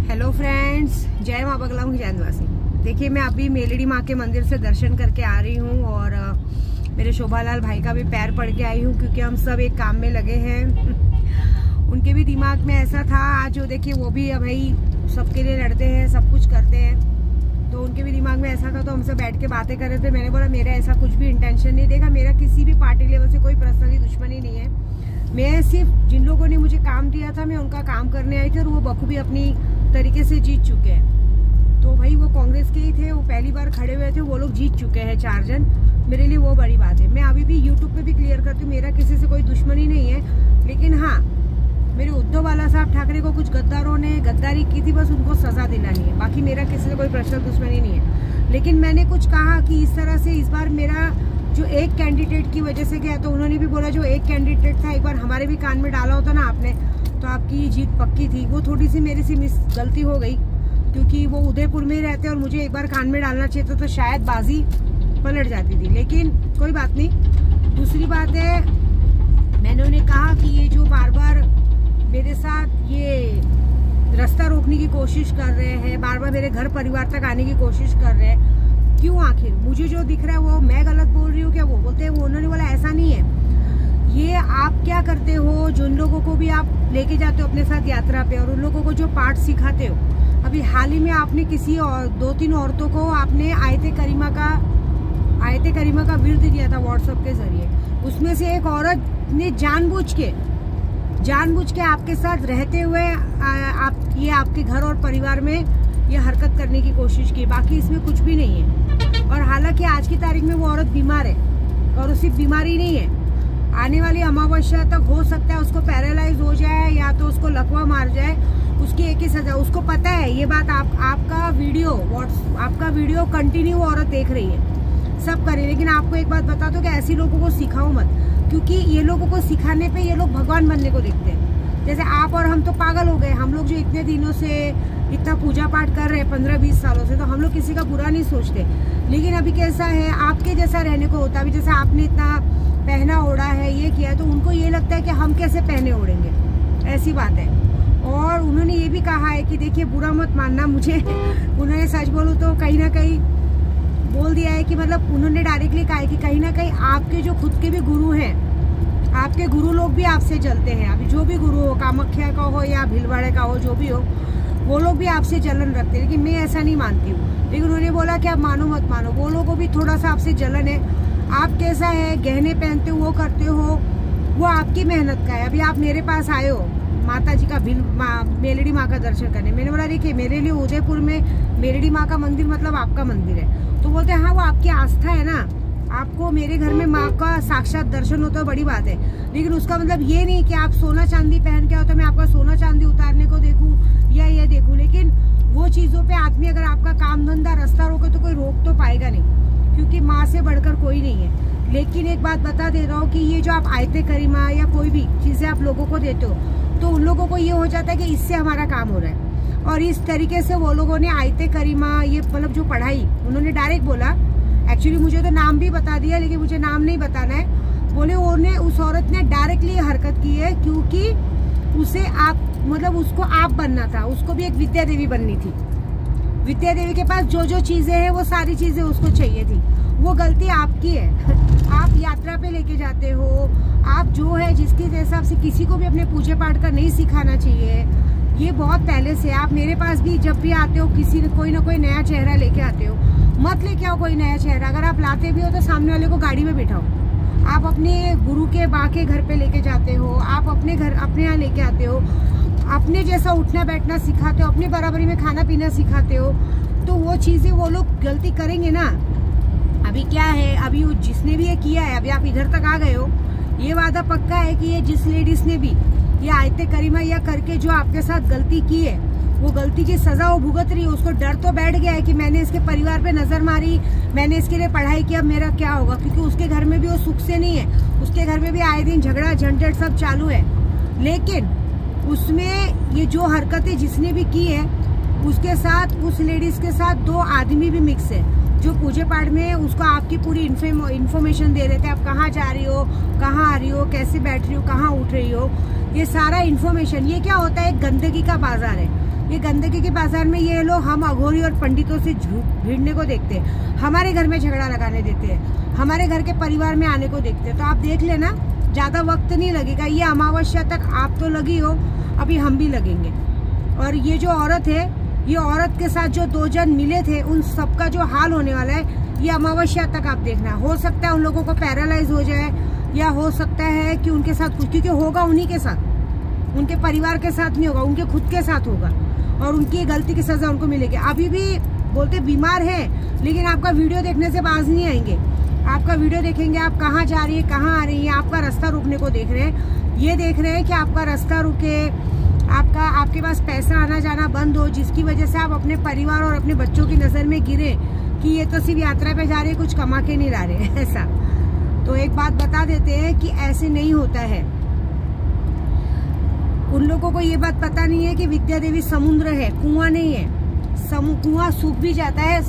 Hello friends, जय माँ बगला हूँ जैनवासी। देखिए, मैं अभी मेलड़ी माँ के मंदिर से दर्शन करके आ रही हूँ और मेरे शोभालाल भाई का भी पैर पड़ के आई हूँ क्योंकि हम सब एक काम में लगे हैं। उनके भी दिमाग में ऐसा था आज, जो देखिए वो भी भाई सबके लिए लड़ते हैं, सब कुछ करते हैं, तो उनके भी दिमाग में ऐसा था। तो हम सब बैठ के बातें कर रहे थे। मैंने बोला मेरा ऐसा कुछ भी इंटेंशन नहीं, देखा मेरा किसी भी पार्टी लेवल से कोई पर्सनली दुश्मनी नहीं है। मैं सिर्फ जिन लोगों ने मुझे काम दिया था मैं उनका काम करने आई थी और वो बखूबी अपनी तरीके से जीत चुके हैं। तो भाई वो कांग्रेस के ही थे, वो पहली बार खड़े हुए थे, वो लोग जीत चुके हैं 4 जन। मेरे लिए वो बड़ी बात है। मैं अभी भी यूट्यूब पे भी क्लियर करती हूँ, मेरा किसी से कोई दुश्मनी नहीं है, लेकिन हाँ मेरे उद्धव बाला साहब ठाकरे को कुछ गद्दारों ने गद्दारी की थी, बस उनको सजा दिलानी है। बाकी मेरा किसी से कोई पर्सनल दुश्मनी नहीं है। लेकिन मैंने कुछ कहा कि इस तरह से इस बार मेरा जो एक कैंडिडेट की वजह से गया, तो उन्होंने भी बोला जो एक कैंडिडेट था एक बार हमारे भी कान में डाला होता ना आपने, तो आपकी जीत पक्की थी। वो थोड़ी सी मेरे से गलती हो गई क्योंकि वो उदयपुर में ही रहते और मुझे एक बार कान में डालना चाहिए था, तो शायद बाजी पलट जाती थी। लेकिन कोई बात नहीं। दूसरी बात है, मैंने उन्हें कहा कि ये जो बार बार मेरे साथ ये रास्ता रोकने की कोशिश कर रहे हैं, बार बार मेरे घर परिवार तक आने की कोशिश कर रहे हैं, क्यों? आखिर मुझे जो दिख रहा है वो मैं गलत बोल रही हूँ क्या? वो बोलते हैं, वो उन्होंने बोला ऐसा नहीं है। ये आप क्या करते हो, जिन लोगों को भी आप लेके जाते हो अपने साथ यात्रा पे और उन लोगों को जो पाठ सिखाते हो, अभी हाल ही में आपने किसी और 2-3 औरतों को आपने आयते करीमा का विर्द दिया था व्हाट्सएप के जरिए। उसमें से एक औरत ने जानबूझ के आपके साथ रहते हुए ये आपके घर और परिवार में ये हरकत करने की कोशिश की। बाकी इसमें कुछ भी नहीं है। और हालांकि आज की तारीख में वो औरत बीमार है और वो सिर्फ बीमारी नहीं है, आने वाली अमावस्या तक हो सकता है उसको पैरालाइज हो जाए या तो उसको लकवा मार जाए। उसकी एक ही सजा, उसको पता है ये बात। आपका वीडियो कंटिन्यू औरत देख रही है, सब करे। लेकिन आपको एक बात बता दो कि ऐसी लोगों को सिखाओ मत, क्योंकि ये लोगों को सिखाने पे ये लोग भगवान बनने को देखते हैं। जैसे आप और हम तो पागल हो गए। हम लोग जो इतने दिनों से इतना पूजा पाठ कर रहे हैं 15-20 सालों से, तो हम लोग किसी का बुरा नहीं सोचते। लेकिन अभी कैसा है, आपके जैसा रहने को होता है। अभी जैसे आपने इतना पहना ओढ़ा है, ये किया है, तो उनको ये लगता है कि हम कैसे पहने ओढ़ेंगे, ऐसी बात है। और उन्होंने ये भी कहा है कि देखिए बुरा मत मानना मुझे, उन्होंने सच बोलूं तो कहीं ना कहीं बोल दिया है कि मतलब उन्होंने डायरेक्टली कहा है कि कहीं ना कहीं आपके जो खुद के भी गुरु हैं, आपके गुरु लोग भी आपसे जलते हैं। अभी जो भी गुरु हो, कामाख्या का हो या भीलवाड़े का हो, जो भी हो, वो लोग भी आपसे जलन रखते हैं। लेकिन मैं ऐसा नहीं मानती हूँ। लेकिन उन्होंने बोला कि आप मानो मत मानो, वो लोगों को भी थोड़ा सा आपसे जलन है। आप कैसा है, गहने पहनते हो, वो करते हो, वो आपकी मेहनत का है। अभी आप मेरे पास आए हो माता जी का मेलड़ी माँ का दर्शन करने। मैंने बोला देखिए मेरे लिए उदयपुर में मेलड़ी माँ का मंदिर मतलब आपका मंदिर है। तो बोलते हैं हाँ वो आपकी आस्था है ना, आपको मेरे घर में माँ का साक्षात दर्शन होता है, बड़ी बात है। लेकिन उसका मतलब ये नहीं कि आप सोना चांदी पहन के आओ तो मैं आपका सोना चांदी उतारने को देखूं या ये देखूं। लेकिन वो चीजों पे आदमी अगर आपका काम धंधा रास्ता रोके तो कोई रोक तो पाएगा नहीं, क्योंकि माँ से बढ़कर कोई नहीं है। लेकिन एक बात बता दे रहा हूँ कि ये जो आप आयते करीमा या कोई भी चीजें आप लोगों को देते हो, तो उन लोगों को ये हो जाता है कि इससे हमारा काम हो रहा है। और इस तरीके से वो लोगों ने आयते करीमा ये मतलब जो पढ़ाई, उन्होंने डायरेक्ट बोला, एक्चुअली मुझे तो नाम भी बता दिया लेकिन मुझे नाम नहीं बताना है। बोले उन्हें उस औरत ने डायरेक्टली हरकत की है क्योंकि उसे आप मतलब उसको आप बनना था, उसको भी एक विद्या देवी बननी थी। विद्या देवी के पास जो जो चीजें हैं वो सारी चीजें उसको चाहिए थी। वो गलती आपकी है। आप यात्रा पे लेके जाते हो, आप जो है जिसके हिसाब से किसी को भी अपने पूजा पाठ का नहीं सिखाना चाहिए। ये बहुत पहले से आप मेरे पास भी जब भी आते हो कोई ना कोई नया चेहरा लेके आते हो, मत लेके आओ कोई नया चेहरा। अगर आप लाते भी हो तो सामने वाले को गाड़ी में बिठाओ। आप अपने गुरु के बा के घर पे लेके जाते हो, आप अपने यहाँ लेके आते हो, अपने जैसा उठना बैठना सिखाते हो, अपनी बराबरी में खाना पीना सिखाते हो, तो वो चीजें वो लोग गलती करेंगे ना। अभी क्या है, अभी जिसने भी ये किया है, अभी आप इधर तक आ गए हो, ये वादा पक्का है कि ये जिस लेडीज ने भी ये आयते करीमा या करके जो आपके साथ गलती की है, वो गलती की सजा वो भुगत रही है। उसको डर तो बैठ गया है कि मैंने इसके परिवार पे नजर मारी, मैंने इसके लिए पढ़ाई किया, मेरा क्या होगा, क्योंकि उसके घर में भी वो सुख से नहीं है। उसके घर में भी आए दिन झगड़ा झंझट सब चालू है। लेकिन उसमें ये जो हरकतें जिसने भी की है, उसके साथ उस लेडीज के साथ 2 आदमी भी मिक्स है जो पूजे पाठ में उसको आपकी पूरी इन्फॉर्मेशन दे रहे थे। आप कहाँ जा रही हो, कहाँ आ रही हो, कैसे बैठ रही हो, कहाँ उठ रही हो, ये सारा इन्फॉर्मेशन। ये क्या होता है, गंदगी का बाजार है। ये गंदगी के बाजार में ये लोग हम अघोरी और पंडितों से भिड़ने को देखते हैं, हमारे घर में झगड़ा लगाने देते हैं, हमारे घर के परिवार में आने को देखते हैं। तो आप देख लेना, ज्यादा वक्त नहीं लगेगा, ये अमावस्या तक आप तो लगी हो, अभी हम भी लगेंगे। और ये जो औरत है, ये औरत के साथ जो 2 जन मिले थे, उन सबका जो हाल होने वाला है ये अमावस्या तक आप देखना। हो सकता है उन लोगों को पैरालाइज हो जाए, या हो सकता है कि उनके साथ कुछ, क्योंकि होगा उन्हीं के साथ, उनके परिवार के साथ नहीं होगा, उनके खुद के साथ होगा, और उनकी गलती की सजा उनको मिलेगी। अभी भी बोलते बीमार है, लेकिन आपका वीडियो देखने से बाज नहीं आएंगे। आपका वीडियो देखेंगे, आप कहाँ जा रही है, कहाँ आ रही है, आपका रास्ता रुकने को देख रहे हैं। ये देख रहे हैं कि आपका रास्ता रुके, आपके पास पैसा आना जाना बंद हो, जिसकी वजह से आप अपने परिवार और अपने बच्चों की नजर में गिरे कि ये तो सिर्फ यात्रा पे जा रहे, कुछ कमा के नहीं ला रहे ऐसा। तो एक बात बता देते हैं कि ऐसे नहीं होता है। उन लोगों को ये बात पता नहीं है कि विद्या देवी समुद्र है, कुआं नहीं है। कुआं सूख भी जाता है,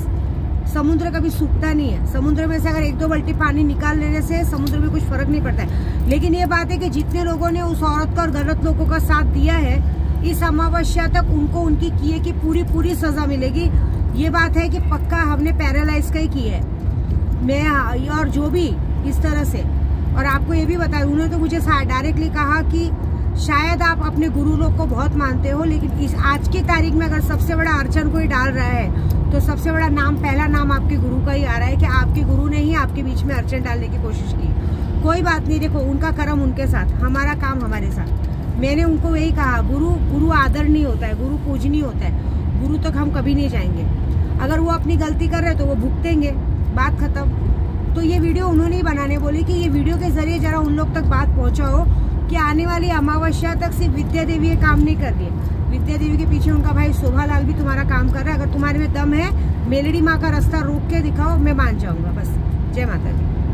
समुद्र कभी सूखता नहीं है। समुद्र में से अगर 1-2 बाल्टी पानी निकाल लेने से समुद्र में कुछ फर्क नहीं पड़ता है। लेकिन ये बात है कि जितने लोगों ने उस औरत का और गलत लोगों का साथ दिया है, इस अमावस्या तक उनको उनकी किए की पूरी सजा मिलेगी। ये बात है कि पक्का हमने पैरालाइज का ही किया है, मैं और जो भी इस तरह से। और आपको ये भी बताया, उन्होंने तो मुझे डायरेक्टली कहा कि शायद आप अपने गुरु लोग को बहुत मानते हो, लेकिन इस आज की तारीख में अगर सबसे बड़ा अर्चन कोई डाल रहा है तो सबसे बड़ा नाम, पहला नाम आपके गुरु का ही आ रहा है कि आपके गुरु ने ही आपके बीच में अर्चन डालने की कोशिश की। कोई बात नहीं, देखो उनका कर्म उनके साथ, हमारा काम हमारे साथ। मैंने उनको यही कहा, गुरु आदर नहीं होता है, गुरु पूजनीय होता है, गुरु तक हम कभी नहीं जाएंगे। अगर वो अपनी गलती कर रहे तो वो भुगतेंगे, बात खत्म। तो ये वीडियो उन्होंने ही बनाने बोली कि ये वीडियो के जरिए जरा उन लोग तक बात पहुंचाओ कि आने वाली अमावस्या तक सिर्फ विद्या देवी ये काम नहीं कर रही है। विद्या देवी के पीछे उनका भाई शोभालाल भी तुम्हारा काम कर रहा है। अगर तुम्हारे में दम है, मेलड़ी माँ का रास्ता रोक के दिखाओ, मैं मान जाऊंगा। बस, जय माता दी।